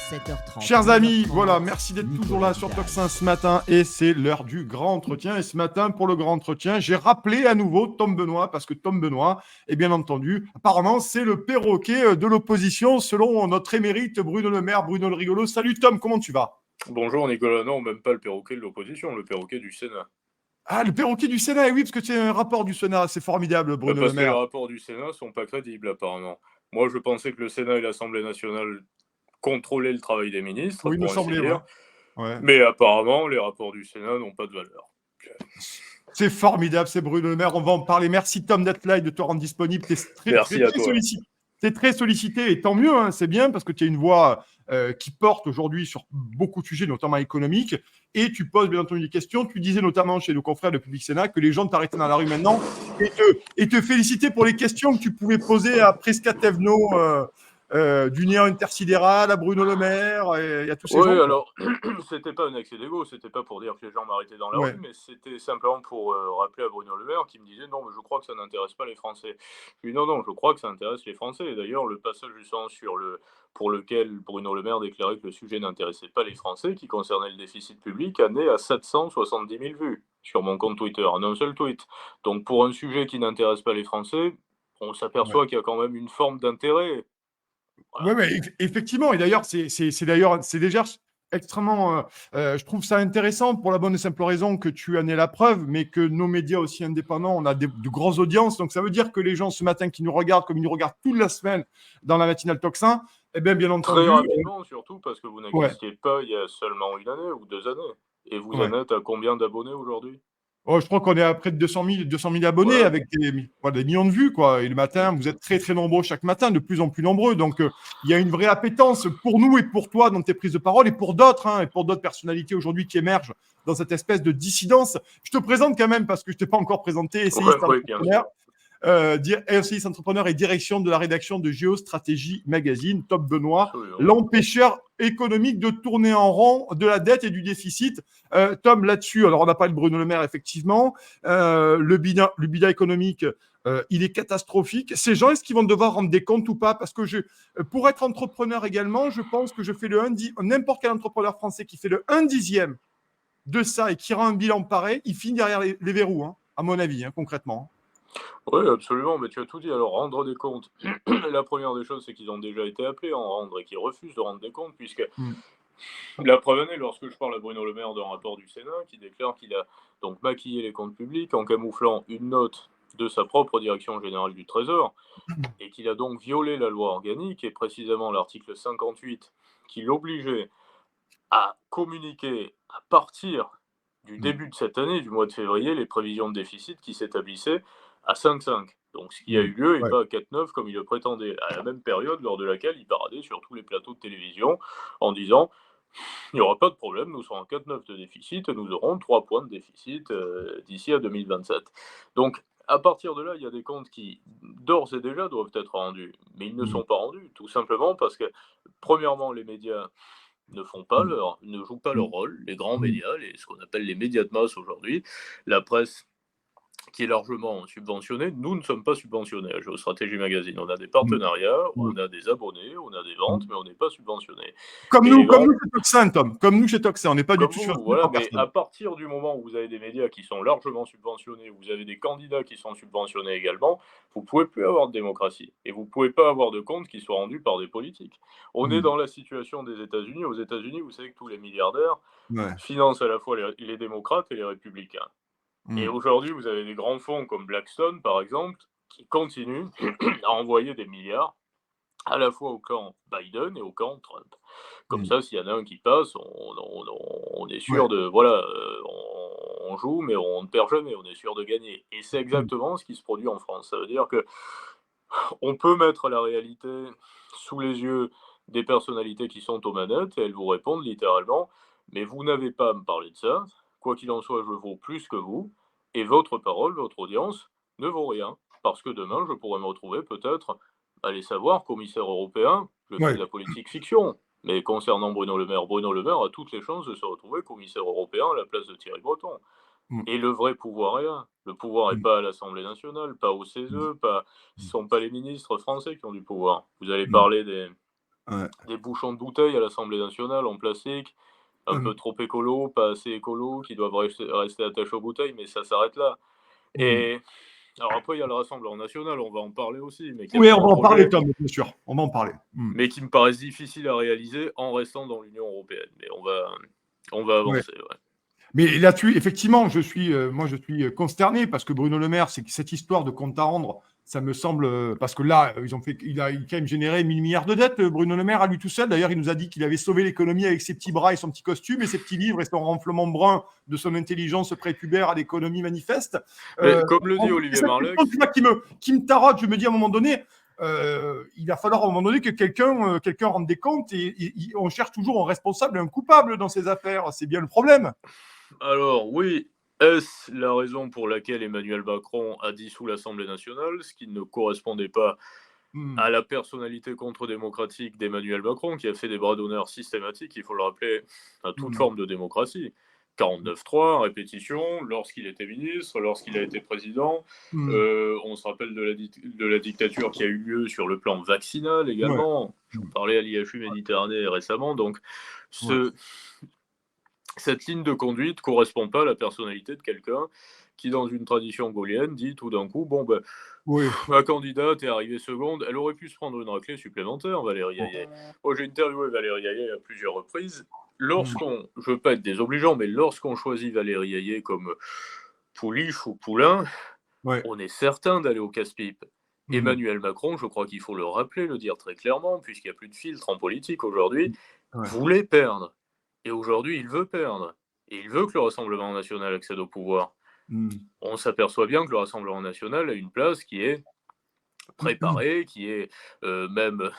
7h30, Chers amis, 9h30, voilà, merci d'être toujours là sur Nicolas Toxin ce matin et c'est l'heure du grand entretien. Et ce matin, pour le grand entretien, j'ai rappelé à nouveau Tom Benoît parce que Tom Benoît, et bien entendu, apparemment, c'est le perroquet de l'opposition selon notre émérite Bruno Le Maire, Bruno le rigolo. Salut Tom, comment tu vas? Bonjour Nicolas, non, même pas le perroquet de l'opposition, le perroquet du Sénat. Ah, le perroquet du Sénat, eh oui, parce que c'est un rapport du Sénat, c'est formidable, Bruno Le Parce que les Maire. rapports du Sénat sont pas crédibles apparemment. Moi je pensais que le Sénat et l'Assemblée nationale contrôlaient le travail des ministres, Oui, il me pour ainsi semblait, ouais. dire, Ouais. mais apparemment les rapports du Sénat n'ont pas de valeur. C'est formidable, c'est Bruno Le Maire. On va en parler. Merci Tom d'être là et de te rendre disponible. Tu es très, Merci à très toi. sollicité. T'es très sollicité et tant mieux, hein, c'est bien parce que tu as une voix qui porte aujourd'hui sur beaucoup de sujets, notamment économiques, et tu poses bien entendu des questions. Tu disais notamment chez nos confrères de Public Sénat que les gens t'arrêtaient dans la rue maintenant et te féliciter pour les questions que tu pouvais poser à Prisca Thévenot, du néant intersidéral, à Bruno Le Maire et à tous ces Oui, gens, quoi. alors, c'était pas un excès d'ego, c'était pas pour dire que les gens m'arrêtaient dans la Ouais. rue, mais c'était simplement pour rappeler à Bruno Le Maire qui me disait non, mais je crois que ça n'intéresse pas les Français. Je lui dis non, non, je crois que ça intéresse les Français. Et d'ailleurs, le passage justement pour lequel Bruno Le Maire déclarait que le sujet n'intéressait pas les Français, qui concernait le déficit public, a né à 770 000 vues sur mon compte Twitter, en un seul tweet. Donc pour un sujet qui n'intéresse pas les Français, on Ouais. s'aperçoit qu'il y a quand même une forme d'intérêt. Oui, Voilà. mais effectivement, et d'ailleurs, c'est déjà extrêmement, je trouve ça intéressant pour la bonne et simple raison que tu en es la preuve, mais que nos médias aussi indépendants, on a de grosses audiences, donc ça veut dire que les gens ce matin qui nous regardent, comme ils nous regardent toute la semaine dans la matinale Toxin, eh bien Très entendu, rapidement, surtout parce que vous ouais, n'existiez pas il y a seulement 1 année ou 2 années. Et vous ouais. en êtes à combien d'abonnés aujourd'hui? Oh, je crois qu'on est à près de 200 000 abonnés Voilà. avec des millions de vues, quoi. Et le matin, vous êtes très, très nombreux chaque matin, de plus en plus nombreux. Donc, il y a une vraie appétence pour nous et pour toi dans tes prises de parole et pour d'autres, hein, et pour d'autres personnalités aujourd'hui qui émergent dans cette espèce de dissidence. Je te présente quand même parce que je ne t'ai pas encore présenté, Ouais, essayiste oui, bien entrepreneur. sûr. Essayiste entrepreneur et direction de la rédaction de Géostratégie Magazine, Top Benoît, Absolument. l'empêcheur économique de tourner en rond de la dette et du déficit. Tom, là-dessus, alors on a parlé de Bruno Le Maire, effectivement, le bilan économique, il est catastrophique. Ces gens, est-ce qu'ils vont devoir rendre des comptes ou pas? Parce que pour être entrepreneur également, je pense que je fais n'importe quel entrepreneur français qui fait le 1/10 de ça et qui rend un bilan pareil, il finit derrière les verrous, hein, à mon avis, hein, concrètement. Oui, absolument, mais tu as tout dit. Alors, rendre des comptes, la première des choses, c'est qu'ils ont déjà été appelés à en rendre et qu'ils refusent de rendre des comptes, puisque Mm. la preuve en est, lorsque je parle à Bruno Le Maire d'un rapport du Sénat qui déclare qu'il a donc maquillé les comptes publics en camouflant une note de sa propre direction générale du Trésor, et qu'il a donc violé la loi organique, et précisément l'article 58, qui l'obligeait à communiquer à partir du Mm. début de cette année, du mois de février, les prévisions de déficit qui s'établissaient à 5,5. Donc ce qui a Mm. eu lieu et Ouais. pas à 4,9 comme il le prétendait, à la même période lors de laquelle il paradait sur tous les plateaux de télévision en disant il n'y aura pas de problème, nous serons à 4,9 de déficit et nous aurons 3 points de déficit d'ici à 2027. Donc à partir de là, il y a des comptes qui d'ores et déjà doivent être rendus, mais ils ne Mm. sont pas rendus, tout simplement parce que premièrement les médias Mm. ne jouent pas leur Mm. rôle, les grands Mm. médias, ce qu'on appelle les médias de masse aujourd'hui, la presse qui est largement subventionnée, nous ne sommes pas subventionnés à Géostratégie Magazine. On a des Mm. partenariats, Mm. on a des abonnés, on a des ventes, Mm. mais on n'est pas subventionné. Comme Et les nous, comme grands, nous chez Toxin, Tom. Comme nous chez Toxin. On n'est pas du comme tout vous, subventionné voilà, par mais à personne. partir du moment où vous avez des médias qui sont largement subventionnés, vous avez des candidats qui sont subventionnés également, vous ne pouvez plus avoir de démocratie. Et vous ne pouvez pas avoir de comptes qui soient rendus par des politiques. On est Mm. dans la situation des États-Unis. Aux États-Unis, vous savez que tous les milliardaires Ouais. finance à la fois les démocrates et les républicains. Et Mm. aujourd'hui, vous avez des grands fonds comme Blackstone, par exemple, qui continuent à envoyer des milliards à la fois au camp Biden et au camp Trump. Comme Mm. ça, s'il y en a un qui passe, on est Ouais. sûr de... Voilà, on joue, mais on ne perd jamais, on est sûr de gagner. Et c'est Mm. exactement ce qui se produit en France. Ça veut dire que on peut mettre la réalité sous les yeux des personnalités qui sont aux manettes et elles vous répondent littéralement mais vous n'avez pas à me parler de ça. Quoi qu'il en soit, je vaux plus que vous et votre parole, votre audience ne vaut rien parce que demain, je pourrais me retrouver peut-être, allez savoir, commissaire européen. Je fais Ouais. de la politique fiction. Mais concernant Bruno Le Maire a toutes les chances de se retrouver commissaire européen à la place de Thierry Breton. Mm. Et le vrai pouvoir est là. Le pouvoir n'est Mm. pas à l'Assemblée nationale, pas au Mm. CESE, pas... ce Mm. ne sont pas les ministres français qui ont du pouvoir. Vous allez Mm. parler Ouais. des bouchons de bouteille à l'Assemblée nationale en plastique, un peu Mmh. trop écolo, pas assez écolo, qui doivent rester attachés aux bouteilles, mais ça s'arrête là. Mmh. Et alors après, il y a le Rassemblement national, on va en parler aussi, mais qui a Oui, des on gros va en parler, projets, Tom, bien sûr. On va en parler. Mmh. mais qui me paraissent difficiles à réaliser en restant dans l'Union européenne. Mais on va Ouais. avancer, ouais. Mais là-dessus, effectivement, moi, je suis consterné parce que Bruno Le Maire, c'est que cette histoire de compte à rendre, ça me semble, parce que là, il a quand même généré 1000 milliards de dettes, Bruno Le Maire, à lui tout seul. D'ailleurs, il nous a dit qu'il avait sauvé l'économie avec ses petits bras et son petit costume et ses petits livres et son renflement brun de son intelligence prépubère à l'économie manifeste. Mais comme le dit C'est Olivier cette question, Marleix, tu vois, qui me taraude. Je me dis à un moment donné, il va falloir à un moment donné que quelqu'un rende des comptes et on cherche toujours un responsable et un coupable dans ces affaires. C'est bien le problème. alors oui, est-ce la raison pour laquelle Emmanuel Macron a dissous l'Assemblée nationale, ce qui ne correspondait pas Hmm. à la personnalité contre-démocratique d'Emmanuel Macron, qui a fait des bras d'honneur systématiques, il faut le rappeler, à toute Hmm. forme de démocratie. 49-3, répétition, lorsqu'il était ministre, lorsqu'il a été président. Hmm. On se rappelle de la dictature qui a eu lieu sur le plan vaccinal Ouais. également. J'en Hmm. parlais à l'IHU Méditerranée récemment. Donc, Ouais. ce, cette ligne de conduite ne correspond pas à la personnalité de quelqu'un qui, dans une tradition gaulienne, dit tout d'un coup, bon, ben, Oui. ma candidate est arrivée seconde, elle aurait pu se prendre une raclée supplémentaire, Valérie Bon. Hayet. Moi, j'ai interviewé Valérie Hayet à plusieurs reprises. Hmm. Je veux pas être désobligeant, mais lorsqu'on choisit Valérie Hayet comme pouliche ou poulain, Ouais. on est certain d'aller au casse-pipe. Hmm. Emmanuel Macron, je crois qu'il faut le rappeler, le dire très clairement, puisqu'il n'y a plus de filtre en politique aujourd'hui, Ouais. voulait perdre. Et aujourd'hui, il veut perdre. Et il veut que le Rassemblement national accède au pouvoir. Hmm. On s'aperçoit bien que le Rassemblement national a une place qui est Hmm. préparée, qui est même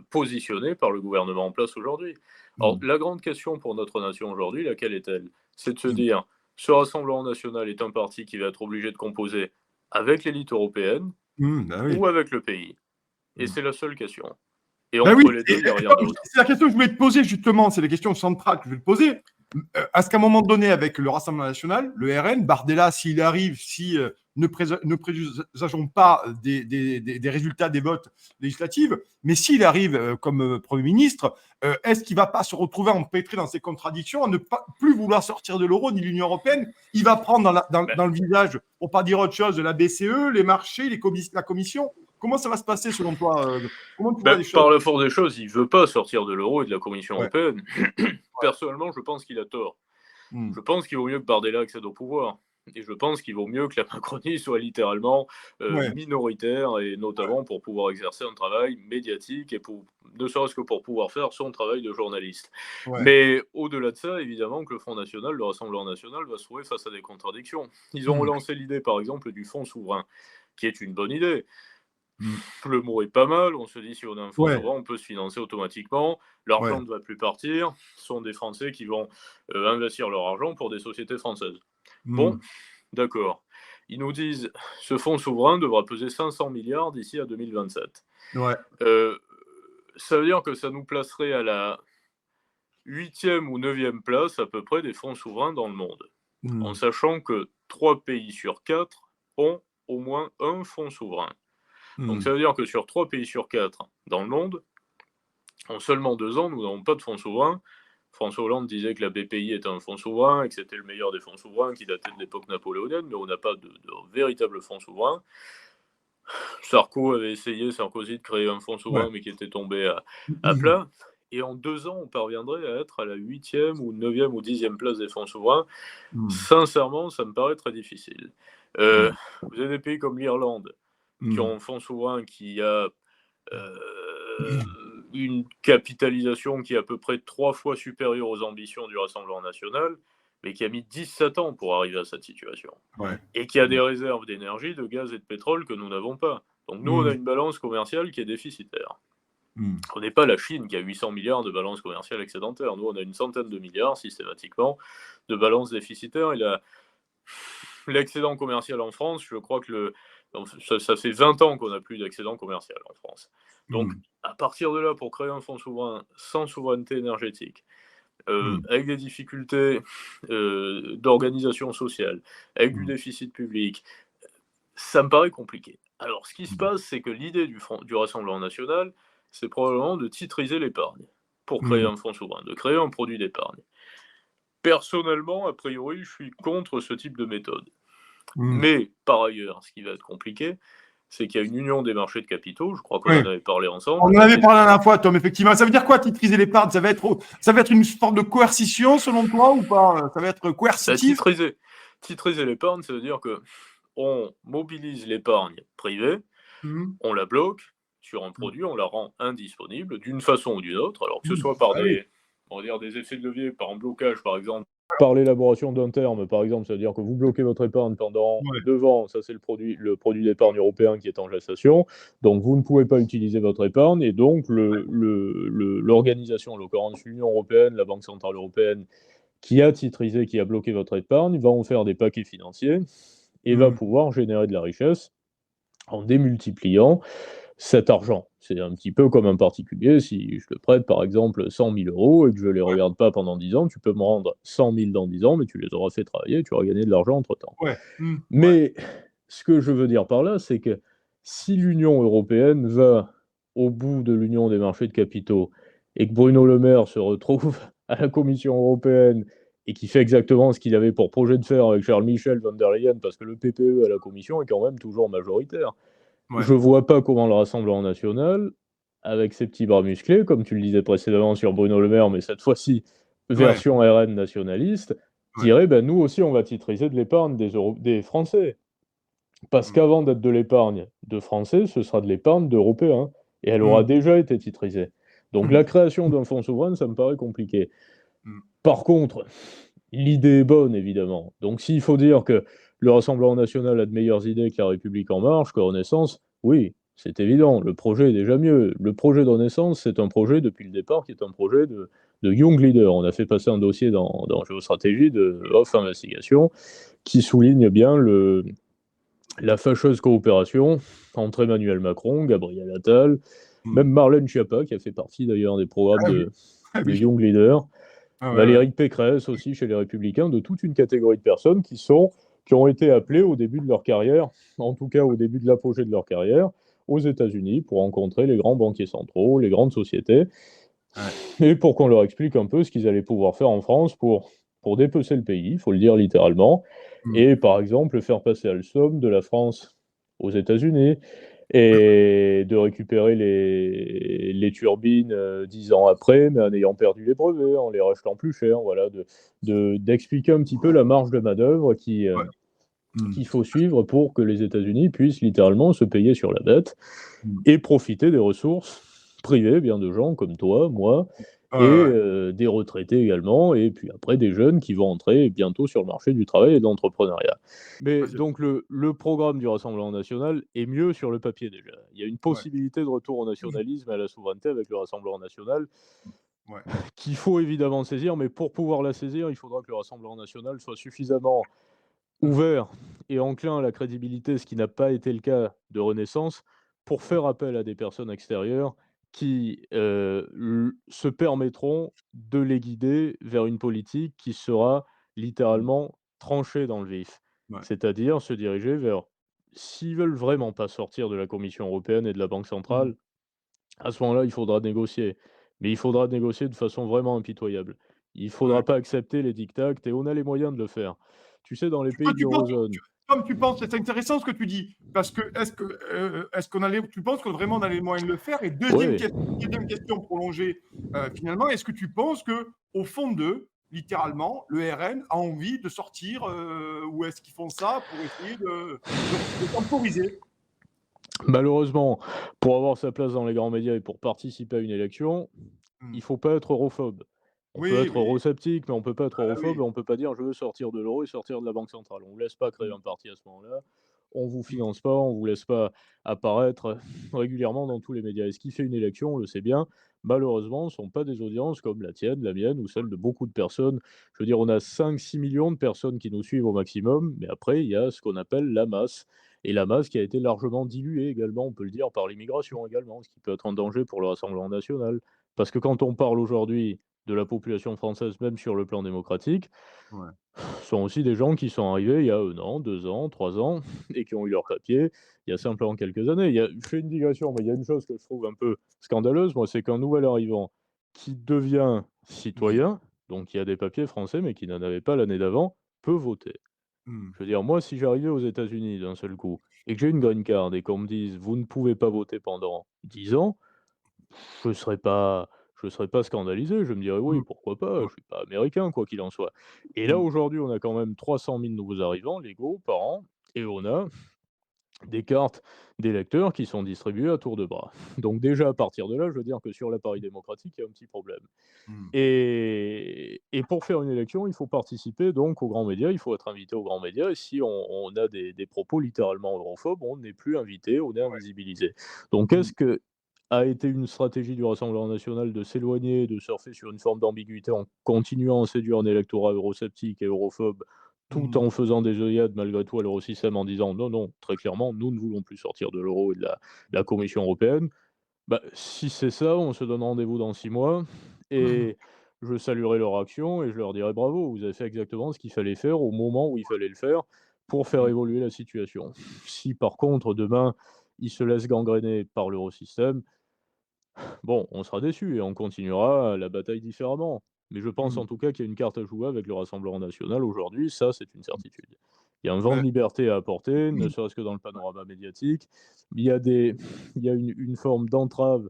positionnée par le gouvernement en place aujourd'hui. Alors, Hmm. la grande question pour notre nation aujourd'hui, laquelle est-elle? C'est de se Hmm. dire, ce Rassemblement national est un parti qui va être obligé de composer avec l'élite européenne Hmm. Ben oui. ou avec le pays. Et Hmm. c'est la seule question. Et Ben oui, entre les deux, il n'y a rien d'autre. c'est la question que je voulais te poser justement, c'est la question centrale que je vais te poser. Est-ce qu'à un moment donné, avec le Rassemblement national, le RN, Bardella, s'il arrive, si ne présageons pas des résultats des votes législatifs, mais s'il arrive comme Premier ministre, est-ce qu'il ne va pas se retrouver empêtré dans ses contradictions, à ne pas plus vouloir sortir de l'euro ni de l'Union européenne? Il va prendre Ben, dans le visage, pour ne pas dire autre chose, de la BCE, les marchés, la Commission. Comment ça va se passer selon toi? Comment tu vois ben, les choses? par la force des choses, il ne veut pas sortir de l'euro et de la Commission Ouais, européenne. ouais. Personnellement, je pense qu'il a tort. Hmm. Je pense qu'il vaut mieux que Bardella accède au pouvoir. Et je pense qu'il vaut mieux que la Macronie soit littéralement Ouais, minoritaire, et ouais. notamment pour pouvoir exercer un travail médiatique et pour, ne serait-ce que pour pouvoir faire son travail de journaliste. Ouais. Mais au-delà de ça, évidemment que le Front National, le Rassemblement National, va se trouver face à des contradictions. Ils ont Hmm. relancé l'idée, par exemple, du fonds souverain, qui est une bonne idée. Hmm. Le mot est pas mal, on se dit si on a un fonds Ouais, souverain, on peut se financer automatiquement, l'argent ouais. ne va plus partir, ce sont des Français qui vont investir leur argent pour des sociétés françaises. Bon, Hmm. d'accord. Ils nous disent ce fonds souverain devra peser 500 milliards d'ici à 2027. Ouais. Euh, Ça veut dire que ça nous placerait à la huitième ou neuvième place à peu près des fonds souverains dans le monde, en Hmm. sachant que 3 pays sur 4 ont au moins un fonds souverain. Donc ça Hmm. veut dire que sur 3 pays sur 4 dans le monde, en seulement 2 ans, nous n'avons pas de fonds souverains. François Hollande disait que la BPI était un fonds souverain et que c'était le meilleur des fonds souverains qui datait de l'époque napoléonienne, mais on n'a pas de véritable fonds souverain. Sarkozy de créer un fonds Ouais. souverain, mais qui était tombé à plat. Et en 2 ans, on parviendrait à être à la huitième ou neuvième ou dixième place des fonds souverains. Hmm. Sincèrement, ça me paraît très difficile. Hmm. Vous avez des pays comme l'Irlande qui Hmm. ont un fonds souverain qui a euh, une capitalisation qui est à peu près 3 fois supérieure aux ambitions du Rassemblement national, mais qui a mis 17 ans pour arriver à cette situation. Ouais. Et qui a Hmm. des réserves d'énergie, de gaz et de pétrole que nous n'avons pas. Donc nous, on a Hmm. une balance commerciale qui est déficitaire. Hmm. On n'est pas la Chine qui a 800 milliards de balance commerciale excédentaire. Nous, on a une centaine de milliards systématiquement de balance déficitaire. Et l'excédent commercial en France, je crois que ça fait 20 ans qu'on n'a plus d'excédent commercial en France. Donc, Hmm. à partir de là, pour créer un fonds souverain sans souveraineté énergétique, Hmm. avec des difficultés d'organisation sociale, avec du Hmm. déficit public, ça me paraît compliqué. Alors, ce qui se passe, c'est que l'idée du Rassemblement national, c'est probablement de titriser l'épargne pour créer Mmh. un fonds souverain, de créer un produit d'épargne. Personnellement, a priori, je suis contre ce type de méthode. Mmh. Mais par ailleurs, ce qui va être compliqué, c'est qu'il y a une union des marchés de capitaux, je crois qu'on Oui. en avait parlé On ensemble, en avait et parlé la dernière fois, Tom, effectivement. Ça veut dire quoi, titriser l'épargne? Ça va être une forme de coercition, selon toi, ou pas? Ça va être bah, coercitif? titriser l'épargne, ça veut dire que on mobilise l'épargne privée, Mmh. on la bloque sur un Mmh. produit, on la rend indisponible d'une façon ou d'une autre, alors que ce Mmh. soit par Ah oui. des, on va dire, des effets de levier, par un blocage par exemple. Par l'élaboration d'un terme, par exemple, ça veut dire que vous bloquez votre épargne pendant Ouais. 2 ans, ça c'est le produit d'épargne européen qui est en gestation, donc vous ne pouvez pas utiliser votre épargne et donc l'organisation, en l'occurrence l'Union européenne, la Banque centrale européenne, qui a titrisé, qui a bloqué votre épargne, va en faire des paquets financiers et va Mmh. pouvoir générer de la richesse en démultipliant cet argent. C'est un petit peu comme un particulier, si je te prête par exemple 100 000 € et que je ne les Ouais. regarde pas pendant 10 ans, tu peux me rendre 100 000 dans 10 ans, mais tu les auras fait travailler et tu auras gagné de l'argent entre-temps. Ouais. Mmh. Ouais. Mais ce que je veux dire par là, c'est que si l'Union européenne va au bout de l'union des marchés de capitaux et que Bruno Le Maire se retrouve à la Commission européenne et qui fait exactement ce qu'il avait pour projet de faire avec Charles Michel, von der Leyen, parce que le PPE à la Commission est quand même toujours majoritaire. Ouais. Je vois pas comment le Rassemblement national, avec ses petits bras musclés, comme tu le disais précédemment sur Bruno Le Maire, mais cette fois-ci Ouais. version RN nationaliste, Ouais. dirait: «Ben, nous aussi, on va titriser de l'épargne des Français». Parce Mmh. qu'avant d'être de l'épargne de Français, ce sera de l'épargne d'Européens et elle aura Mmh. déjà été titrisée. Donc la création d'un fonds souverain, ça me paraît compliqué. Mmh. Par contre, l'idée est bonne évidemment. Donc s'il faut dire que le Rassemblement national a de meilleures idées que La République en marche, que Renaissance, oui, c'est évident, le projet est déjà mieux. Le projet de Renaissance, c'est un projet depuis le départ qui est un projet de young leader. On a fait passer un dossier dans Géostratégie de Off Investigation qui souligne bien la fâcheuse coopération entre Emmanuel Macron, Gabriel Attal, Mmh. même Marlène Schiappa, qui a fait partie d'ailleurs des programmes Ah oui. Ah de oui. Young Leader, Ah ouais, ouais. Valérie Pécresse aussi chez les Républicains, de toute une catégorie de personnes qui ont été appelées au début de leur carrière, en tout cas au début de l'apogée de leur carrière, aux États-Unis pour rencontrer les grands banquiers centraux, les grandes sociétés, Ouais. et pour qu'on leur explique un peu ce qu'ils allaient pouvoir faire en France pour dépecer le pays, il faut le dire littéralement, Mmh. et par exemple faire passer Alstom de la France aux États-Unis et de récupérer les turbines 10 ans après, mais en ayant perdu les brevets, en les rachetant plus cher, voilà, d'expliquer un petit peu la marge de manœuvre Ouais. Mmh. qu'il faut suivre pour que les États-Unis puissent littéralement se payer sur la dette Mmh. et profiter des ressources privées, bien de gens comme toi, moi Ouais, et ouais, ouais. des retraités également et puis après des jeunes qui vont entrer bientôt sur le marché du travail et de l'entrepreneuriat. Ouais, Mais c'est donc le programme du Rassemblement national est mieux sur le papier déjà. Il y a une ouais. possibilité de retour au Mmh. nationalisme et à la souveraineté avec le Rassemblement national Ouais. qu'il faut évidemment saisir, mais pour pouvoir la saisir, il faudra que le Rassemblement national soit suffisamment Mmh. ouvert et enclin à la crédibilité, ce qui n'a pas été le cas de Renaissance, pour faire appel à des personnes extérieures qui, se permettront de les guider vers une politique qui sera Mmh. littéralement tranchée dans le vif. Ouais. C'est-à-dire se diriger vers s'ils veulent vraiment pas sortir de la Commission européenne et de la Banque Mmh. centrale, à ce moment-là, il faudra négocier. Mais il faudra négocier de façon vraiment impitoyable. Il ne Ouais. faudra pas accepter les diktats et on a les moyens de le faire. Tu sais, dans les Toi, pays de tu penses, l'eurozone. comme tu penses, c'est intéressant ce que tu dis, parce que est-ce qu'on a tu penses que vraiment on a les moyens de le faire? Et Oui. deuxième question prolongée, finalement, est-ce que tu penses que au fond d'eux, littéralement, le RN a envie de sortir, ou est-ce qu'ils font ça pour essayer de temporiser? Malheureusement, pour avoir sa place dans les grands médias et pour participer à une élection, Mmh. il faut pas être europhobe. On peut Oui, être oui. eurosceptique, mais on peut pas être Ah europhobe oui. et on peut pas dire: «Je veux sortir de l'euro et sortir de la banque centrale». On vous laisse pas créer Mmh. un parti à ce moment-là. On vous Mmh. finance pas, on vous laisse pas apparaître régulièrement dans tous les médias et ce qui fait une élection, on le sait bien, malheureusement, ce sont pas des audiences comme la tienne, la mienne ou celle de beaucoup de personnes. Je veux dire, on a 5, 6 millions de personnes qui nous suivent au maximum, mais après il y a ce qu'on appelle la masse et la masse qui a été largement diluée également, on peut le dire, par l'immigration également, ce qui peut être un danger pour le Rassemblement national. Parce que quand on parle aujourd'hui de la population française, même sur le plan démocratique, Ouais. sont aussi des gens qui sont arrivés il y a 1 an, 2 ans, 3 ans et qui ont eu leurs papiers il y a simplement quelques années. Je fais une digression, mais il y a une chose que je trouve un peu scandaleuse, moi, c'est qu'un nouvel arrivant qui devient Mmh. citoyen, donc qui a des papiers français, mais qui n'en avait pas l'année d'avant, peut voter. Mmh. Je veux dire, moi, si j'arrivais aux États-Unis d'un seul coup et que j'ai une green card et qu'on me dise: «Vous ne pouvez pas voter pendant 10 ans», je serais pas je serais pas scandalisé. Je me dirais: «Oui, Mmh. pourquoi pas? Ouais. Je suis pas américain, quoi qu'il en soit». Et là, Mmh. aujourd'hui, on a quand même 300 000 nouveaux arrivants légaux par an et on a des cartes d'électeurs qui sont distribuées à tour de bras. Donc déjà, à partir de là, je veux dire que sur l'appareil démocratique, il y a un petit problème. Mmh. Et pour faire une élection, il faut participer donc aux grands médias, il faut être invité aux grands médias et si on a des propos littéralement europhobes, on n'est plus invité, on est Ouais. invisibilisé. Donc Mmh. est-ce que a été une stratégie du Rassemblement national de s'éloigner, de surfer sur une forme d'ambiguïté en continuant à séduire un électorat eurosceptique et europhobe, tout Mmh. en faisant des œillades malgré tout à l'eurosystème en disant: «Non, non, très clairement, nous ne voulons plus sortir de l'euro et de la Commission européenne». Bah, si c'est ça, on se donne rendez-vous dans 6 mois Mmh. et je saluerai leur action et je leur dirai: «Bravo, vous avez fait exactement ce qu'il fallait faire au moment où il fallait le faire pour faire Mmh. évoluer la situation». Si par contre demain, ils se laissent gangréner par l'eurosystème, bon, on sera déçus et on continuera la bataille différemment. Mais je pense Mmh. en tout cas qu'il y a une carte à jouer avec le Rassemblement national aujourd'hui, ça c'est une certitude. Il y a un vent de Bah, liberté à apporter, ne mmh. serait-ce que dans le panorama médiatique. Il y a il y a une forme d'entrave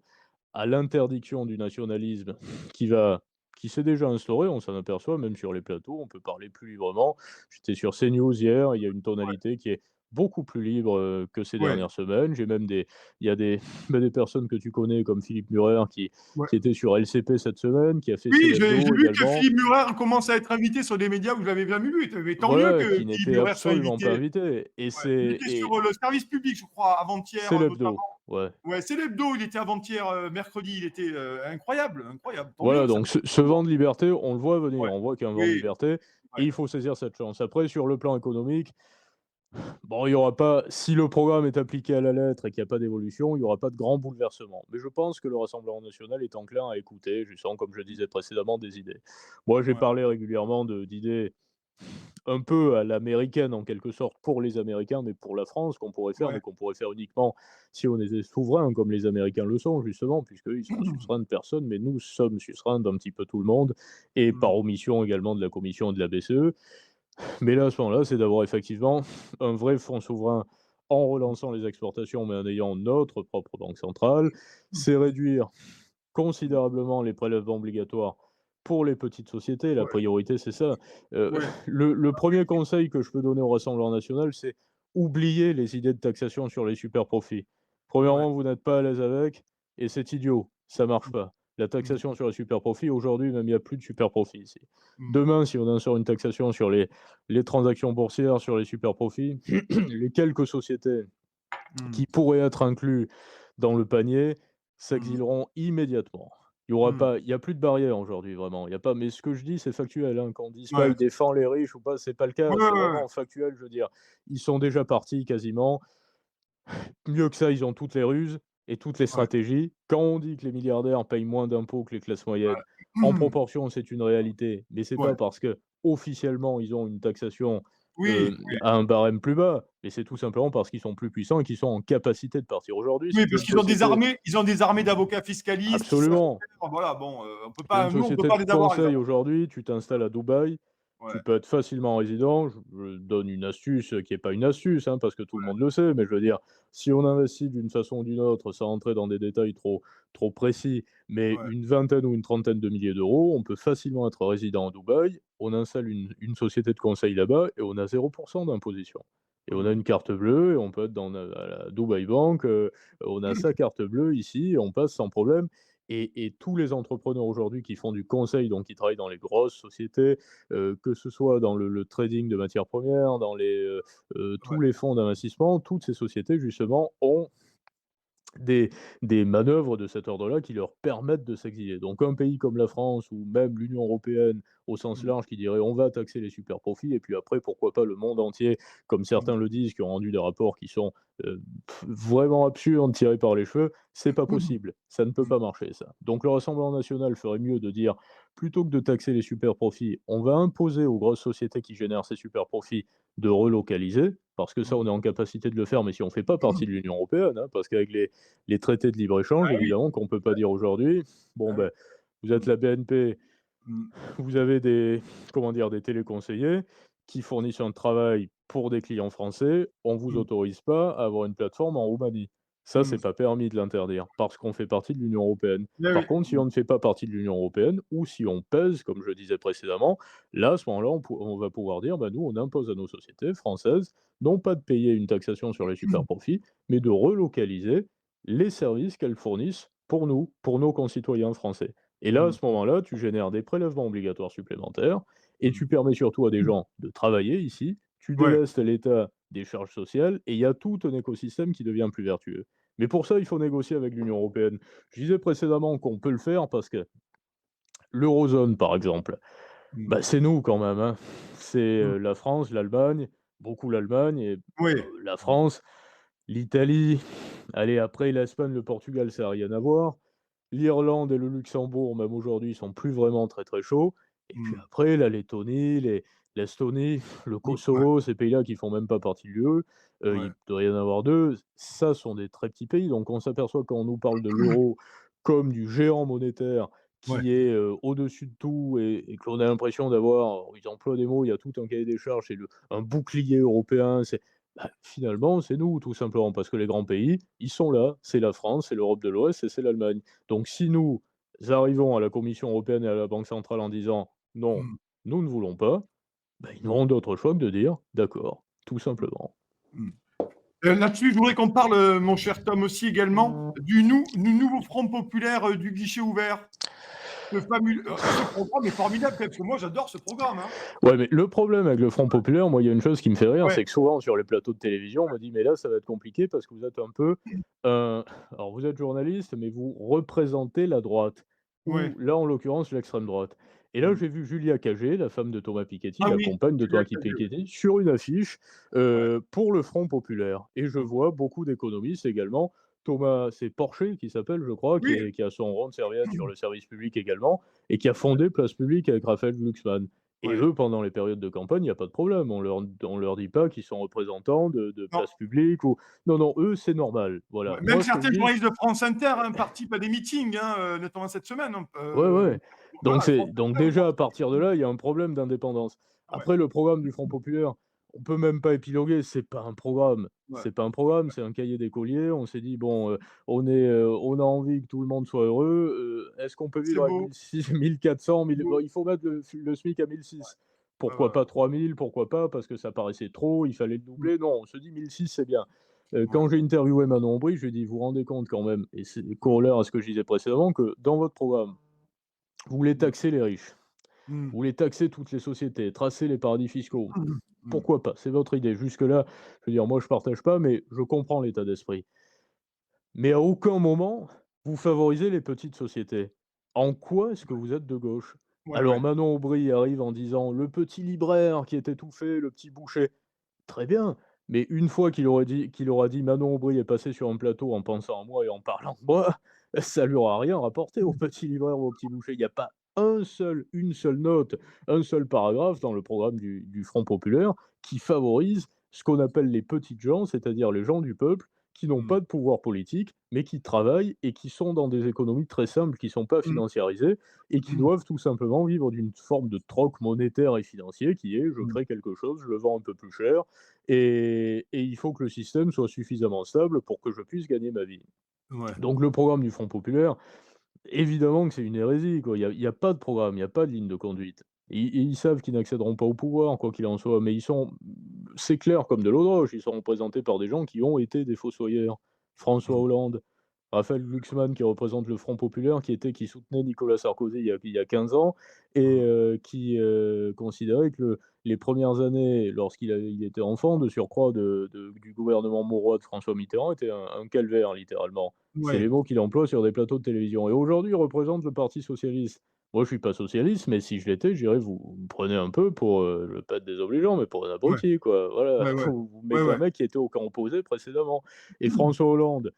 à l'interdiction du nationalisme qui s'est déjà instaurée, on s'en aperçoit même sur les plateaux, on peut parler plus librement. J'étais sur CNews hier, il y a une Ouais. tonalité qui est beaucoup plus libre, que ces Ouais. dernières semaines. J'ai même il y a des des personnes que tu connais comme Philippe Murer Ouais. qui était sur LCP cette semaine, qui a fait Oui, C'est j'ai l'hebdo vu que également. Philippe Murer commence à être invité sur des médias où je l'avais jamais vu. Mais tant mieux Voilà, que qui Philippe n'était Murer soit absolument pas invité. invité et Ouais. Il était sur, et le service public, je crois, avant-hier, C'est l'hebdo, notamment. ouais. Ouais, c'est l'hebdo, il était avant-hier, mercredi, il était, incroyable, incroyable. Tant Voilà, mieux, ça donc fait ce plaisir. vent de liberté, on le voit Ouais. venir, on voit qu'il y a un vent de Oui, liberté ouais. et il faut saisir cette chance. Après sur le plan économique, bon, il y aura pas si le programme est appliqué à la lettre et qu'il y a pas d'évolution, il y aura pas de grand bouleversement. Mais je pense que le Rassemblement national est enclin à écouter, justement, comme je disais précédemment, des idées. Moi, j'ai Ouais. parlé régulièrement d'idées un peu à l'américaine, en quelque sorte, pour les Américains, mais pour la France, qu'on pourrait faire, Ouais. mais qu'on pourrait faire uniquement si on était souverain, comme les Américains le sont, justement, puisqu'eux, ils sont suzerains de personne, mais nous sommes suzerains d'un petit peu tout le monde et Mmh. par omission également de la Commission et de la BCE. Mais là, à ce moment-là, c'est d'avoir effectivement un vrai fonds souverain en relançant les exportations, mais en ayant notre propre banque centrale. Mmh. C'est réduire Mmh. considérablement les prélèvements obligatoires pour les petites sociétés. La Ouais. priorité, c'est ça. Heu, Ouais. le 1er conseil que je peux donner au Rassemblement national, c'est oublier les idées de taxation sur les superprofits. Ouais. Premièrement, vous n'êtes pas à l'aise avec et c'est idiot, ça marche Mmh. pas. La Mmh. taxation sur les superprofits, aujourd'hui, même il y a plus de superprofits ici. Mmh. Demain, si on instaure une taxation sur les transactions boursières, sur les superprofits, les quelques sociétés Mmh. qui pourraient être inclus dans le panier Mmh. s'exileront immédiatement. Mmh. Il y a plus de barrière aujourd'hui vraiment, il y a pas mais ce que je dis, c'est factuel, hein. Qu'on dise pas: Ouais. «Il défend les riches» ou pas, c'est pas le cas, Ouais, c'est ouais, ouais. vraiment factuel, je veux dire. Ils sont déjà partis quasiment. Mieux que ça, ils ont toutes les ruses et toutes les Ouais. stratégies. Quand on dit que les milliardaires payent moins d'impôts que les classes moyennes, en Mmh. proportion, c'est une réalité, mais c'est Ouais. pas parce qu'officiellement, ils ont une taxation, Oui, oui. à un barème plus bas, mais c'est tout simplement parce qu'ils sont plus puissants et qu'ils sont en capacité de partir. Aujourd'hui, Oui, si tu as parce une qu'ils ont des société armées d'avocats fiscalistes qui savent absolument. faire, voilà, bon, Tu as une on peut société pas de les avoir les conseil avocats. aujourd'hui, tu t'installes à Dubaï, tu Ouais, peux être facilement résident. Je donne une astuce, qui est pas une astuce, hein, parce que tout le ouais, monde le sait, mais je veux dire, si on investit d'une façon ou d'une autre, sans rentrer dans des détails trop précis, mais ouais. une vingtaine ou une trentaine de milliers d'euros, on peut facilement être résident à Dubaï, on installe une société de conseil là-bas et on a 0 d'imposition. Et on a Mmh. une carte bleue et on peut être dans la Dubaï Bank, on a sa carte bleue ici et on passe sans problème et tous les entrepreneurs aujourd'hui qui font du conseil, donc qui travaillent dans les grosses sociétés, que ce soit dans le trading de matières premières, dans Ouais, tous les fonds d'investissement, toutes ces sociétés justement ont des des manœuvres de cet ordre-là qui leur permettent de s'exiler. Donc un pays comme la France ou même l'Union européenne au sens Mmh. large qui dirait: «On va taxer les super profits» et puis après pourquoi pas le monde entier, comme Mmh. certains le disent, qui ont rendu des rapports qui sont, heu, vraiment absurdes, tirés par les cheveux. C'est pas Mmh. possible, ça ne peut Mmh. pas marcher ça. Donc le Rassemblement national ferait mieux de dire: «Plutôt que de taxer les super profits, on va imposer aux grosses sociétés qui génèrent ces super profits de relocaliser», parce que ça, Mmh. on est en capacité de le faire, mais si on fait pas Mmh. partie de l'Union européenne, hein, parce qu'avec les traités de libre-échange, Ah oui, évidemment qu'on peut pas dire aujourd'hui: «Bon, ah oui. ben, vous êtes Mmh. la BNP, Mmh. vous avez des comment dire? Des téléconseillers qui fournissent un travail pour des clients français, on vous Mmh. autorise pas à avoir une plateforme en Roumanie». Ça, c'est Mmh. pas permis de l'interdire parce qu'on fait partie de l'Union européenne. Eh Par oui. contre, si Mmh. on ne fait pas partie de l'Union européenne ou si on pèse, comme je disais précédemment, là, à ce moment-là, on va pouvoir dire: «Bah, nous, on impose à nos sociétés françaises, non pas de payer une taxation sur les super profits, mais de relocaliser les services qu'elles fournissent pour nous, pour nos concitoyens français». Et là, à Mmh. ce moment-là, tu génères des prélèvements obligatoires supplémentaires et Mmh. tu permets surtout à des gens de travailler ici, tu Ouais. délestes l'État des charges sociales et il y a tout un écosystème qui devient plus vertueux. Mais pour ça, il faut négocier avec l'Union européenne. Je disais précédemment qu'on peut le faire parce que l'eurozone, par exemple, Mmh. bah, c'est nous quand même, hein. C'est, Mmh. la France, l'Allemagne, beaucoup l'Allemagne et Oui. la Mmh. France, l'Italie, allez après l'Espagne, le Portugal, ça a rien à voir. L'Irlande et le Luxembourg, même aujourd'hui, sont plus vraiment très, très chauds et puis Mmh. après la Lettonie, l'Estonie, le Mmh. Ouais. Kosovo, ces pays-là qui font même pas partie de l'UE, Ouais. il doit y en avoir 2. Ça sont des très petits pays, donc on s'aperçoit quand on nous parle de l'euro comme du géant monétaire Ouais. qui est, au-dessus de tout et que l'on a l'impression d'avoir, ils emploient des mots, il y a tout un cahier des charges, c'est le un bouclier européen, c'est bah, finalement, c'est nous, tout simplement, parce que les grands pays, ils sont là. C'est la France, c'est l'Europe de l'Ouest et c'est l'Allemagne. Donc si nous arrivons à la Commission européenne et à la Banque centrale en disant: «Non, Mmh. nous ne voulons pas», bah, ils Mmh. n'auront d'autre choix que de dire: «D'accord», tout Mmh. simplement. Mmh. Là-dessus, je voudrais qu'on parle, mon cher Tom, aussi également du nouveau Front populaire du guichet ouvert. Ce programme est formidable, parce que moi, j'adore ce programme. Hein. Ouais, mais le problème avec le Front populaire, moi, il y a une chose qui me fait rire, Ouais, c'est que souvent sur les plateaux de télévision, on me dit: «Mais là, ça va être compliqué parce que vous êtes un peu, heu» alors vous êtes journaliste, mais vous représentez la droite ouais. ou là, en l'occurrence, l'extrême droite. Et là, Mmh. j'ai vu Julia Cagé, la femme de Thomas Piketty, Ah la oui, compagne de Julia Thomas Cagé, oui. Piketty, sur une affiche, Ouais. pour le Front populaire et je Mmh. vois beaucoup d'économistes également. Thomas c'est Porcher qui s'appelle, je crois, Oui. qui a son rond de serviette sur le service public également et qui a fondé Place Publique avec Raphaël Glucksmann. Et Ouais. eux, pendant les périodes de campagne, il y a pas de problème. On leur dit pas qu'ils sont représentants de Non, Place Publique ou non, non, eux, c'est normal. Voilà. ouais. Même Moi, ce que je certains dis journalistes de France Inter, hein, participent à des meetings, hein, notamment cette semaine. Hein, ouais, ouais. voilà, France Donc Inter, déjà, moi, à partir de là, il y a un problème d'indépendance. ah ouais. Après, le programme du Front populaire, on peut même pas épiloguer, c'est pas un programme. Ouais. C'est pas un programme, c'est un cahier d'écolier. On s'est dit: «Bon, on a envie que tout le monde soit heureux, est-ce qu'on peut C'est vivre avec beau. 1 1400, C'est 1000?» beau. Bon, il faut mettre le SMIC à 1 600. Ouais, ouais, Pourquoi ouais. pas 3 000? Pourquoi pas? Parce que ça paraissait trop, il fallait le Mmh. doubler. Non, on se dit 1 600, c'est bien. Ouais. Quand j'ai interviewé Manon Aubry, je lui ai dit: «Vous vous rendez compte quand même» et c'est Mmh. corollaire à ce que je disais précédemment, que dans votre programme, vous voulez Mmh. taxer les riches, Mmh. vous voulez taxer toutes les sociétés, tracer les paradis fiscaux. Mmh. Mmh. Pourquoi pas? C'est votre idée. Jusque-là, je veux dire, moi, je partage pas, mais je comprends l'état d'esprit. Mais à aucun moment, vous favorisez les petites sociétés. En quoi est-ce que vous êtes de gauche? Ouais, Alors ouais. Manon Aubry arrive en disant: «Le petit libraire qui est étouffé, le petit boucher». Très bien, mais une fois qu'il aura dit: «Manon Aubry est passée sur un plateau en pensant à moi et en parlant de moi», ça lui aura rien rapporté au petit libraire ou au petit boucher. Il y a pas une seule note, un seul paragraphe dans le programme du Front populaire qui favorise ce qu'on appelle les petites gens, c'est-à-dire les gens du peuple qui n'ont Mmh. pas de pouvoir politique, mais qui travaillent et qui sont dans des économies très simples, qui ne sont pas Mmh. financiarisées et qui Mmh. doivent tout simplement vivre d'une forme de troc monétaire et financier qui est: je Mmh. crée quelque chose, je le vends un peu plus cher et il faut que le système soit suffisamment stable pour que je puisse gagner ma vie. Ouais. Donc le programme du Front populaire, évidemment que c'est une hérésie, quoi. Il y a pas de programme, il y a pas de ligne de conduite. Ils savent qu'ils n'accéderont pas au pouvoir, quoi qu'il en soit, mais c'est clair comme de l'eau de roche, ils sont représentés par des gens qui ont été des fossoyeurs. François Mmh. Hollande, Raphaël Glucksmann qui représente le Front populaire, qui soutenait Nicolas Sarkozy il y a 15 ans et Mmh. qui, considérait que les premières années, il était enfant, de surcroît du gouvernement Mauroy de François Mitterrand, étaient un calvaire littéralement. C'est Ouais. les mots qu'il emploie sur des plateaux de télévision et aujourd'hui, il représente le parti socialiste. Moi, je suis pas socialiste, mais si je l'étais, je dirais: «Vous me prenez un peu pour, je veux pas être désobligeant, mais pour un Ouais, abruti, quoi». Voilà, ouais, ouais, vous ouais, mettez un ouais. mec qui était au camp opposé précédemment et François Hollande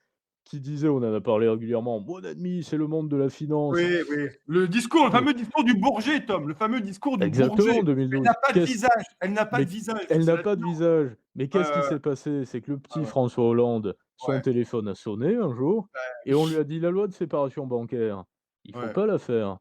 qui disait, on en a parlé régulièrement: «Mon ennemi, c'est le monde de la finance». Oui, oui. Le discours, le Qui fameux discours du Bourget, Tom, le fameux discours du exactement, Bourget. en Elle 2012. n'a pas de visage, elle n'a pas de Mais visage, elle c'est n'a la pas de finance. visage. Mais Ouais, qu'est-ce qui ouais, s'est passé? C'est que le ouais, petit ouais, François Hollande, son ouais, téléphone a sonné un jour et on lui a dit: «La loi de séparation bancaire, il faut ouais. pas la faire».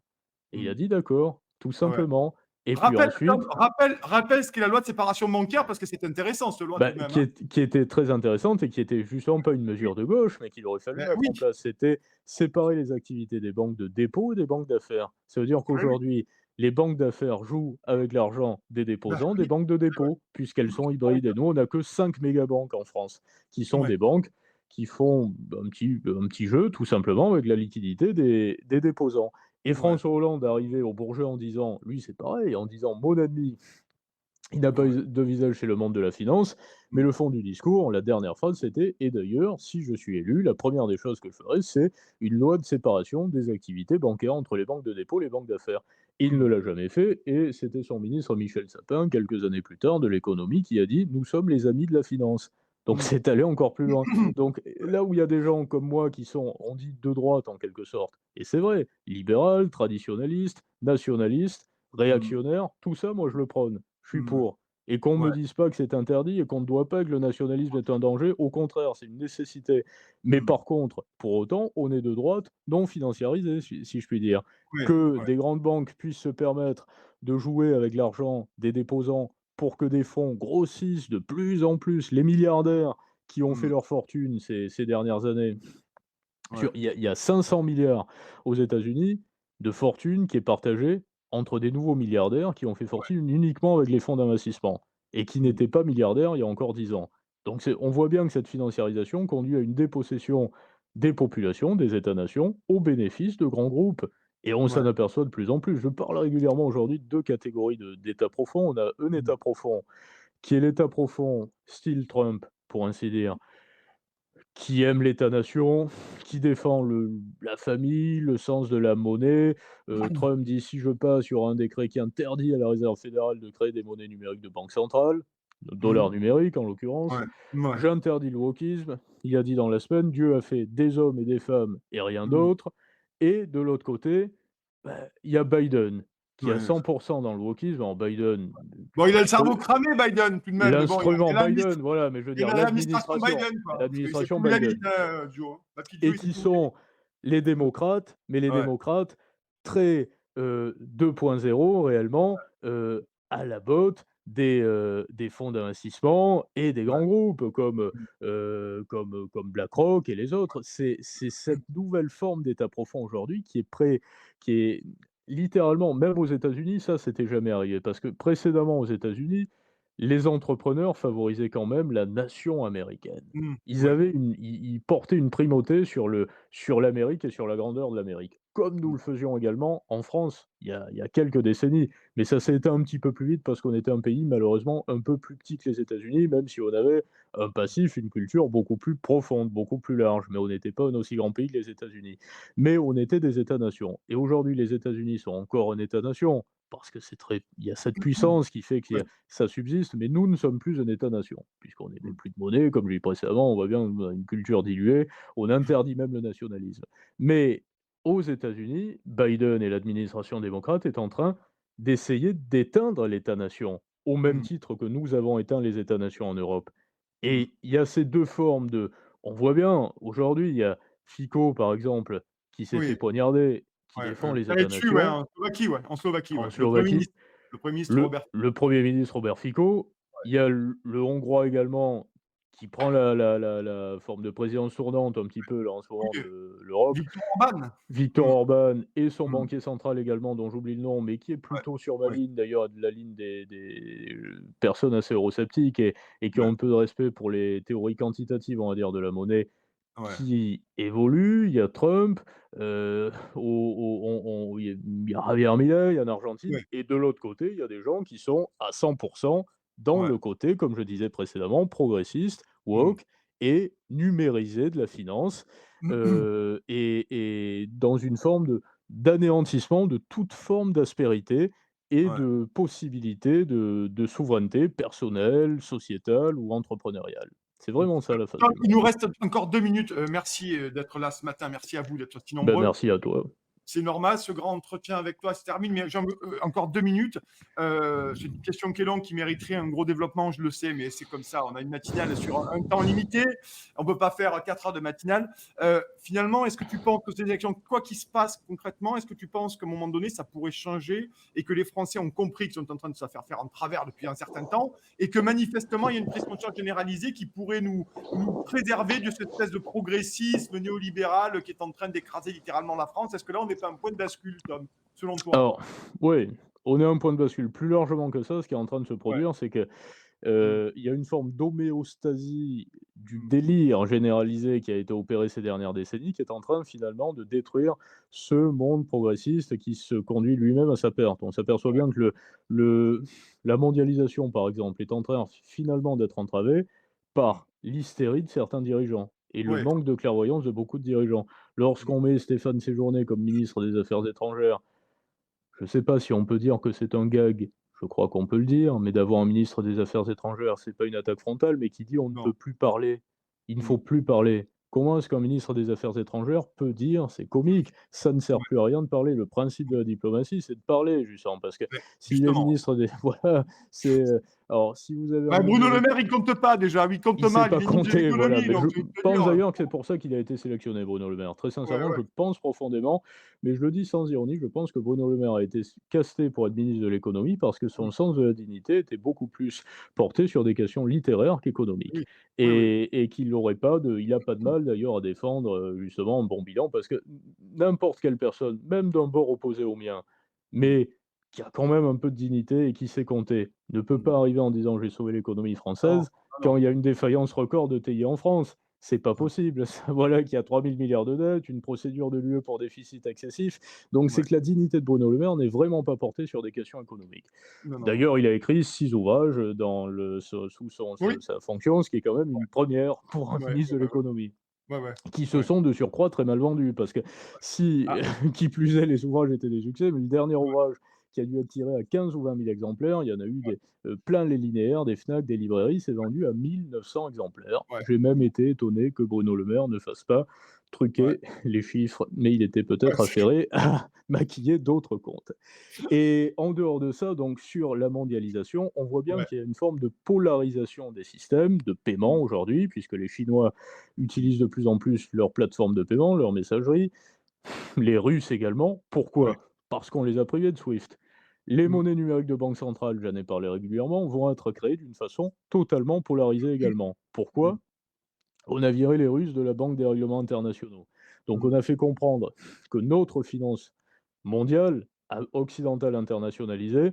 Et il Mmh. a dit: «D'accord», tout Ouais, ouais. simplement. Et puis Rappelle, Tom, ensuite, rappelle ce qu'est la loi de séparation bancaire parce que c'est intéressant, cette loi, bah, tout de même, hein. qui était très intéressante et qui était justement pas une Oui, mesure de gauche, mais qu'il aurait fallu mais mettre oui, en place. C'était séparer les activités des banques de dépôt et des banques d'affaires. Ça veut dire ouais, oui, qu'aujourd'hui, les banques d'affaires jouent avec l'argent des bah, déposants des oui, banques de ouais, ouais. dépôt, puisqu'elles sont Ouais, hybrides. Et nous, on n'a que 5 mégabanques en France, qui sont ouais, des banques qui font un petit jeu, tout simplement, avec la liquidité des déposants. Et ouais, François Hollande arrivait au Bourget en disant, lui c'est pareil, en disant: «Mon ami, il n'a pas ouais. de visage chez le monde de la finance», mais Mmh. le fond du discours, la dernière phrase, c'était: «Et d'ailleurs, si je suis élu, la première des choses que je ferai, c'est une loi de séparation des activités bancaires entre les banques de dépôt et les banques d'affaires». Il ne Mmh. l'a jamais fait et c'était son ministre Michel Sapin, quelques années plus tard, de l'économie, qui a dit: «Nous sommes les amis de la finance». Donc Mmh. c'est allé encore plus loin. Donc Ouais. là où il y a des gens comme moi qui sont, on dit, de droite en quelque sorte, et c'est vrai, libéral, traditionnaliste, nationaliste, Mmh. réactionnaire, tout ça, moi je le prône. Je suis Mmh. pour. Et qu'on me Ouais. dise pas que c'est interdit et qu'on ne doit pas, que le nationalisme est un danger, au contraire, c'est une nécessité. Mais Mmh. par contre, pour autant, on est de droite, non financiarisé, si je puis dire. Ouais, Que ouais. des grandes banques puissent se permettre de jouer avec l'argent des déposants pour que des fonds grossissent de plus en plus, les milliardaires qui ont fait Mmh. leur fortune ces dernières années. Ouais. Il y a 500 milliards aux États-Unis de fortune qui est partagée entre des nouveaux milliardaires qui ont fait Ouais. fortune uniquement avec les fonds d'investissement et qui Mmh. n'étaient pas milliardaires il y a encore 10 ans. Donc on voit bien que cette financiarisation conduit à une dépossession des populations, des États-nations, au bénéfice de grands groupes. Et on Ouais. s'en aperçoit de plus en plus. Je parle régulièrement aujourd'hui de deux catégories d'États profonds. On a un Mmh. État profond qui est l'État profond style Trump, pour ainsi dire, qui aime l'État-nation, qui défend la famille, le sens de la monnaie. Trump dit: «Si je passe, il y aura un décret qui interdit à la réserve fédérale de créer des monnaies numériques de banque centrale», le dollar Mmh. numérique en l'occurrence. Ouais. Mouais. «J'interdis le wokisme». Il a dit dans la semaine: «Dieu a fait des hommes et des femmes et rien Mmh. d'autre». Et de l'autre côté, il y a Biden, qui est à Ouais. 100 dans le wokisme. Alors Biden, Bon, il a le cerveau heu cramé, Biden, tout de même, mais bon, l'instrument Biden, voilà, mais je veux il dire a l'administration Biden, quoi. Parce qu'il sait l'administration tout lire vite, Biden. hein, Joe, hein. Ma petite Et Joe, il sait qui tout lire vite. sont les démocrates, mais les Ouais. démocrates très, 2.0 réellement, à la botte des fonds d'investissement et des Ouais. grands groupes comme, Mmh. comme BlackRock et les autres. C'est cette nouvelle forme d'État profond aujourd'hui qui est littéralement, même aux États-Unis, ça c'était jamais arrivé. Parce que précédemment aux États-Unis, les entrepreneurs favorisaient quand même la nation américaine. Mmh. Ils Ouais. avaient ils portaient une primauté sur l'Amérique et sur la grandeur de l'Amérique, comme nous Mmh. le faisions également en France il y a quelques décennies. Mais ça s'est éteint un petit peu plus vite parce qu'on était un pays malheureusement un peu plus petit que les États-Unis, même si on avait un passif, une culture beaucoup plus profonde, beaucoup plus large, mais on n'était pas un aussi grand pays que les États-Unis. Mais on était des États-nations et aujourd'hui les États-Unis sont encore un État-nation parce que il y a cette puissance qui fait que Ouais. ça subsiste, mais nous ne sommes plus un État-nation, puisqu'on n'émet Mmh. plus de monnaie, comme je l'ai dit précédemment, on voit bien on a une culture diluée, on interdit même le nationalisme. Mais aux États-Unis, Biden et l'administration démocrate est en train d'essayer d'éteindre l'État-nation, au même Mmh. titre que nous avons éteint les États-nations en Europe. Mmh. Et il y a ces 2 formes de on voit bien, aujourd'hui, il y a Fico, par exemple, qui s'est fait Oui, poignarder, qui ouais, défend les tiré dessus, ouais, États-nations en Slovaquie, ouais, en Slovaquie, en ouais. Le Premier Slovaquie. ministre. Le Premier ministre Le Robert. le 1er ministre Robert Fico, il y a le Hongrois également qui prend la forme de présidence tournante un petit peu là en ce moment Oui, de l'Europe. Viktor Orban. Viktor Mmh. Orban et son Mmh. banquier central également dont j'oublie le nom, mais qui est Ouais, plutôt sur ma ouais, ligne d'ailleurs, de la ligne des personnes assez eurosceptiques et qui ont ouais, un peu de respect pour les théories quantitatives, on va dire, de la monnaie, ouais, qui évolue. Il y a Trump, il y a Javier Milei en Argentine ouais, et de l'autre côté, il y a des gens qui sont à 100 dans ouais. le côté, comme je disais précédemment, progressiste, Mmh. woke et numérisé de la finance, et dans une forme d'anéantissement de toute forme d'aspérité et Ouais. de possibilité de souveraineté personnelle, sociétale ou entrepreneuriale. C'est Mmh. vraiment ça la face Tom, du il nous monde. reste encore 2 minutes. Merci, d'être là ce matin. Merci à vous d'être si Ben, nombreux. merci à toi. C'est normal, ce grand entretien avec toi se termine, mais j'en veux encore 2 minutes. C'est une question qui est longue, qui mériterait un gros développement, je le sais, mais c'est comme ça. On a une matinale sur un temps limité. On ne peut pas faire 4 heures de matinale. Finalement, est-ce que tu penses que ces élections, quoi qu'il se passe concrètement, est-ce que tu penses qu'à un moment donné, ça pourrait changer et que les Français ont compris qu'ils sont en train de se faire en travers depuis un certain temps et que manifestement, il y a une prise de conscience généralisée qui pourrait nous préserver de cette espèce de progressisme néolibéral qui est en train d'écraser littéralement la France? Est-ce que là, on n'est pas un point de bascule, Tom, selon toi? Alors, oui, on est à un point de bascule. Plus largement que ça, ce qui est en train de se Ouais. produire, c'est que, Mmh. il y a une forme d'homéostasie du Mmh. délire généralisé qui a été opéré ces dernières décennies, qui est en train finalement de détruire ce monde progressiste qui se conduit lui-même à sa perte. On s'aperçoit Ouais. bien que le la mondialisation, par exemple, est en train finalement d'être entravée Mmh. par l'hystérie de certains dirigeants et le Ouais. manque de clairvoyance de beaucoup de dirigeants. Mmh. Lorsqu'on met Stéphane Séjourné comme ministre des Affaires étrangères, je ne sais pas si on peut dire que c'est un gag, je crois qu'on peut le dire, mais d'avoir un ministre des Affaires étrangères, c'est pas une attaque frontale, mais qui dit: «On ne Non. peut plus parler, il ne Mmh. faut plus parler». Comment est-ce qu'un ministre des Affaires étrangères peut dire c'est comique, ça ne sert Ouais. plus à rien de parler. Le principe de la diplomatie, c'est de parler justement, parce que Ouais. s'il est Justement. ministre des voilà, c'est, alors si vous avez un Bah, ministre Bruno de Le Maire, il compte pas déjà. Il compte il sait mal. pas Il est ministre de compter, voilà, l'économie, mais donc je c'est te pense dire. d'ailleurs que c'est pour ça qu'il a été sélectionné, Bruno Le Maire. Très Ouais, sincèrement, ouais. je pense profondément, mais je le dis sans ironie, je pense que Bruno Le Maire a été casté pour être ministre de l'économie parce que son Mmh. sens de la dignité était beaucoup plus porté sur des questions littéraires qu'économiques Oui. Oui, oui. et qu'il aurait pas de il a pas de mal d'ailleurs à défendre, justement un bon bilan parce que n'importe quelle personne, même d'un bord opposé au mien, Mmh. mais qui a quand même un peu de dignité et qui sait compter, ne peut Mmh. pas arriver en disant: «J'ai sauvé l'économie Non, française» non, quand non. il y a une défaillance record de TI en France. C'est pas Mmh. possible. Ça, voilà qu'il y a 3 000 milliards de dettes, une procédure de l'UE pour déficit excessif. Donc c'est Ouais. que la dignité de Bruno Le Maire n'est vraiment pas portée sur des questions économiques. Non, non, non. D'ailleurs, il a écrit 6 ouvrages dans sous Oui. sa fonction, ce qui est quand même une première pour un Ouais, ministre ouais, de ouais, l'économie, ouais. Ouais, ouais. qui se Ouais. sont de surcroît très mal vendus. Parce que si, Ah, qui plus est, les ouvrages étaient des succès, mais le dernier ouvrage qui a dû être tiré à 15 ou 20 000 exemplaires, il y en a eu ouais, plein les linéaires, des Fnac, des librairies, c'est vendu à 1 900 exemplaires. ouais, J'ai même été étonné que Bruno Le Maire ne fasse pas ouais. truquer les chiffres, mais il était Ouais, peut-être c'est affairé à maquiller d'autres comptes. Et en dehors de ça, donc sur la mondialisation, on voit bien ouais. qu'il y a une forme de polarisation des systèmes de paiement Mmh. aujourd'hui, puisque les Chinois utilisent de plus en plus leurs plateformes de paiement, leur messagerie, les Russes également. Ouais. Pourquoi? Parce qu'on les a privés de SWIFT. Les Mmh. monnaies numériques de banque centrale, j'en ai parlé régulièrement, vont être créées d'une façon totalement polarisée également. Mmh. Pourquoi? On a viré les Russes de la Banque des règlements internationaux. Donc Mmh. on a fait comprendre que notre finance mondiale, occidentale internationalisée,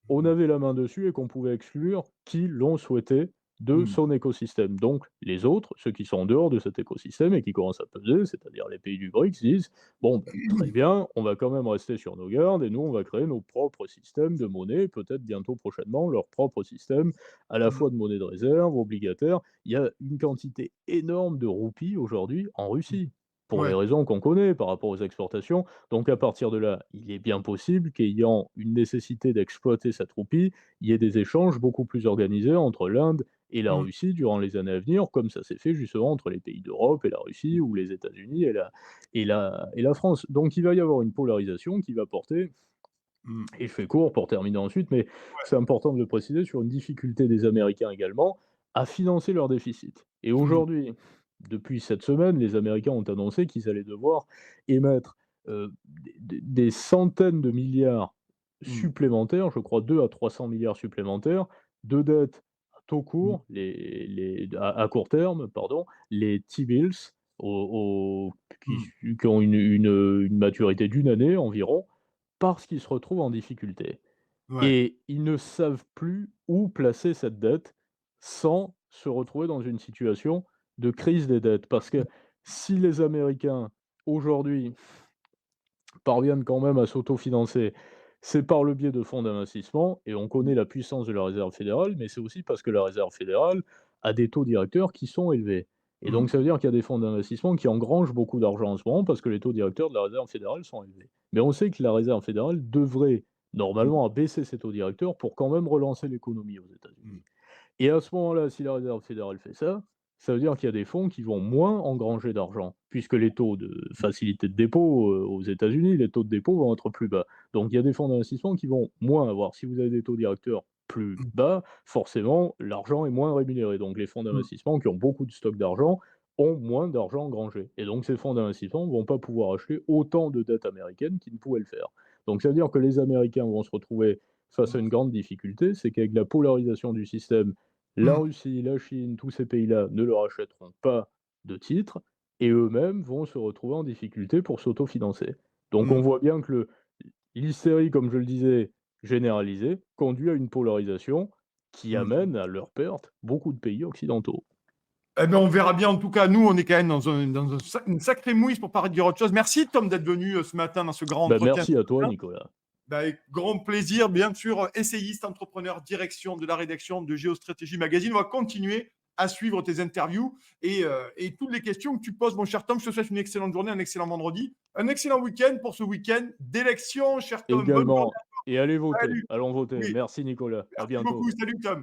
on Mmh. avait la main dessus et qu'on pouvait exclure qui l'on souhaitait de Mmh. son écosystème. Donc les autres, ceux qui sont en dehors de cet écosystème et qui commencent à peser, c'est-à-dire les pays du BRICS, disent: «Bon, ben, très bien, on va quand même rester sur nos gardes et nous, on va créer nos propres systèmes de monnaie, peut-être bientôt prochainement leur propre système à la Mmh. fois de monnaie de réserve, obligataire». Il y a une quantité énorme de roupies aujourd'hui en Mmh. Russie, pour les Ouais. raisons qu'on connaît par rapport aux exportations. Donc à partir de là, il est bien possible qu'ayant une nécessité d'exploiter cette roupie, il y ait des échanges beaucoup plus organisés entre l'Inde et la Mmh. Russie durant les années à venir, comme ça s'est fait justement entre les pays d'Europe et la Russie, ou les États-Unis et la France. Donc il va y avoir une polarisation qui va porter, Mmh. et je fais court pour terminer ensuite, mais Ouais. c'est important de le préciser, sur une difficulté des Américains également à financer leur déficit. Et Mmh. aujourd'hui, depuis cette semaine, les Américains ont annoncé qu'ils allaient devoir émettre des centaines de milliards Mmh. supplémentaires, je crois 2 à 300 milliards supplémentaires de dettes à taux Mmh. court, à court terme, pardon, les T-bills, Mmh. qui ont une maturité d'une année environ, parce qu'ils se retrouvent en difficulté Ouais. et ils ne savent plus où placer cette dette sans se retrouver dans une situation de crise des dettes. Parce que si les Américains, aujourd'hui, parviennent quand même à s'autofinancer, c'est par le biais de fonds d'investissement et on connaît la puissance de la réserve fédérale, mais c'est aussi parce que la réserve fédérale a des taux directeurs qui sont élevés Et donc ça veut dire qu'il y a des fonds d'investissement qui engrangent beaucoup d'argent en ce moment parce que les taux directeurs de la réserve fédérale sont élevés. Mais on sait que la réserve fédérale devrait normalement baisser ses taux directeurs pour quand même relancer l'économie aux États-Unis. Et à ce moment-là, si la réserve fédérale fait ça, ça veut dire qu'il y a des fonds qui vont moins engranger d'argent, puisque les taux de facilité de dépôt aux États-Unis, les taux de dépôt vont être plus bas. Donc il y a des fonds d'investissement qui vont moins avoir. Si vous avez des taux directeurs plus bas, forcément, l'argent est moins rémunéré. Donc les fonds d'investissement qui ont beaucoup de stock d'argent ont moins d'argent engrangé. Et donc ces fonds d'investissement ne vont pas pouvoir acheter autant de dettes américaines qu'ils ne pouvaient le faire. Donc ça veut dire que les Américains vont se retrouver face à une grande difficulté, c'est qu'avec la polarisation du système, la Russie, la Chine, tous ces pays-là ne leur achèteront pas de titres et eux-mêmes vont se retrouver en difficulté pour s'autofinancer. Donc on voit bien que l'hystérie, comme je le disais, généralisée, conduit à une polarisation qui amène à leur perte beaucoup de pays occidentaux. Eh ben, on verra bien. En tout cas, nous, on est quand même une sacrée mouise pour parler de dire autre chose. Merci, Tom, d'être venu ce matin dans ce grand entretien. Merci à toi, Nicolas. Avec grand plaisir, bien sûr, essayiste, entrepreneur, direction de la rédaction de Géostratégie Magazine. On va continuer à suivre tes interviews et toutes les questions que tu poses, mon cher Tom. Je te souhaite une excellente journée, un excellent vendredi, un excellent week-end pour ce week-end d'élection, cher Tom. Également. Et allez voter. Salut. Allons voter. Oui. Merci, Nicolas. À Merci bientôt. beaucoup. Salut, Tom.